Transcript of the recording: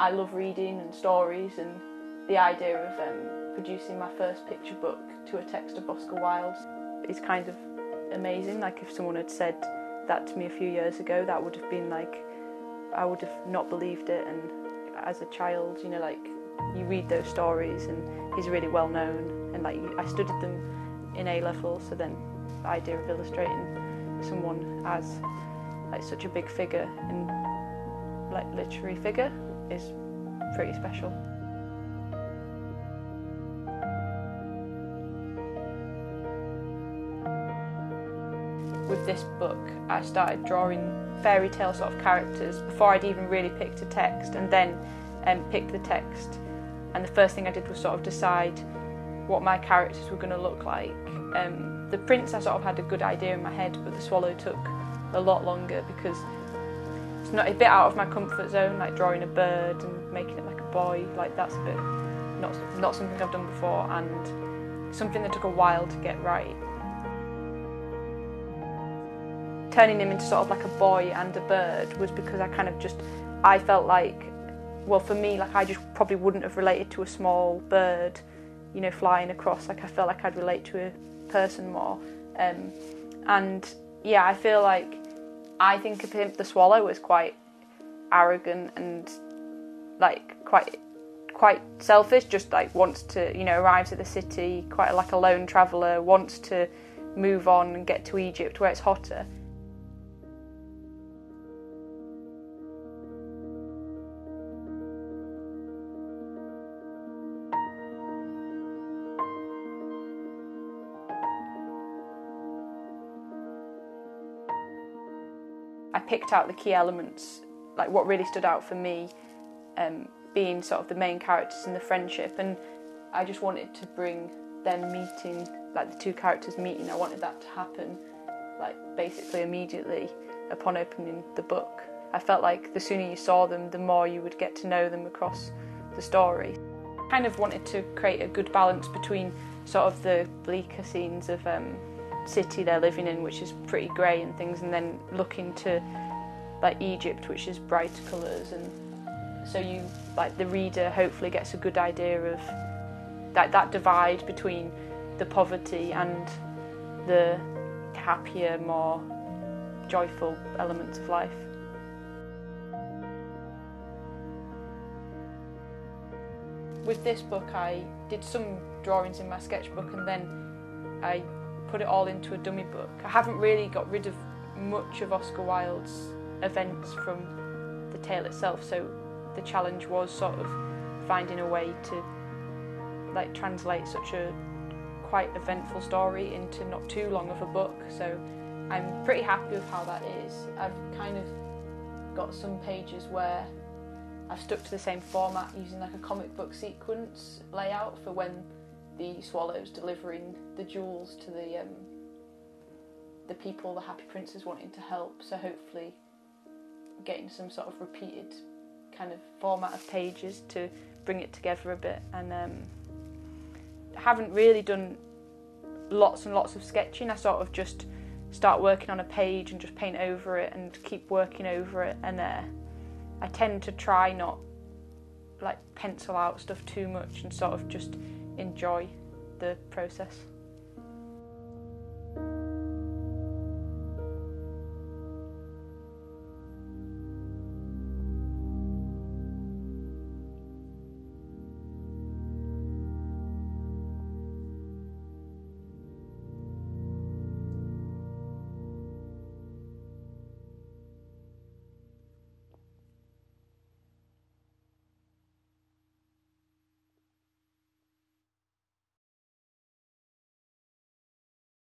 I love reading and stories, and the idea of producing my first picture book to a text of Oscar Wilde is kind of amazing. Like, if someone had said that to me a few years ago, that would have been like, I would have not believed it. And as a child, you know, like, you read those stories and he's really well known, and like I studied them in A-level, so then the idea of illustrating someone as like such a big figure and like literary figure is pretty special. With this book, I started drawing fairy tale sort of characters before I'd even really picked a text, and then picked the text. And the first thing I did was sort of decide what my characters were going to look like. The prince, I sort of had a good idea in my head, but the swallow took a lot longer because it's not a bit out of my comfort zone, like drawing a bird and making it like a boy. Like, that's a bit not something I've done before, and something that took a while to get right. Turning him into sort of like a boy and a bird was because I felt like, well, for me, like, I just probably wouldn't have related to a small bird, you know, flying across. Like, I felt like I'd relate to a person more. And yeah, I feel like I think of him, the swallow, as quite arrogant and like quite selfish. Just like wants to, you know, arrives at the city, quite like a lone traveller, wants to move on and get to Egypt where it's hotter. I picked out the key elements, like what really stood out for me, being sort of the main characters and the friendship, and I just wanted to bring them meeting, like the two characters meeting. I wanted that to happen, like basically immediately upon opening the book. I felt like the sooner you saw them, the more you would get to know them across the story. I kind of wanted to create a good balance between sort of the bleaker scenes of city they're living in, which is pretty grey and things, and then looking to like Egypt, which is brighter colours, and so you, like the reader, hopefully gets a good idea of that divide between the poverty and the happier, more joyful elements of life. With this book, I did some drawings in my sketchbook, and then I put it all into a dummy book. I haven't really got rid of much of Oscar Wilde's events from the tale itself, so the challenge was sort of finding a way to like translate such a quite eventful story into not too long of a book. So I'm pretty happy with how that is. I've kind of got some pages where I've stuck to the same format, using like a comic book sequence layout for when the swallow's delivering the jewels to the people the Happy Prince is wanting to help. So hopefully getting some sort of repeated kind of format of pages to bring it together a bit. And I haven't really done lots and lots of sketching. I sort of just start working on a page and just paint over it and keep working over it, and I tend to try not like pencil out stuff too much and sort of just enjoy the process.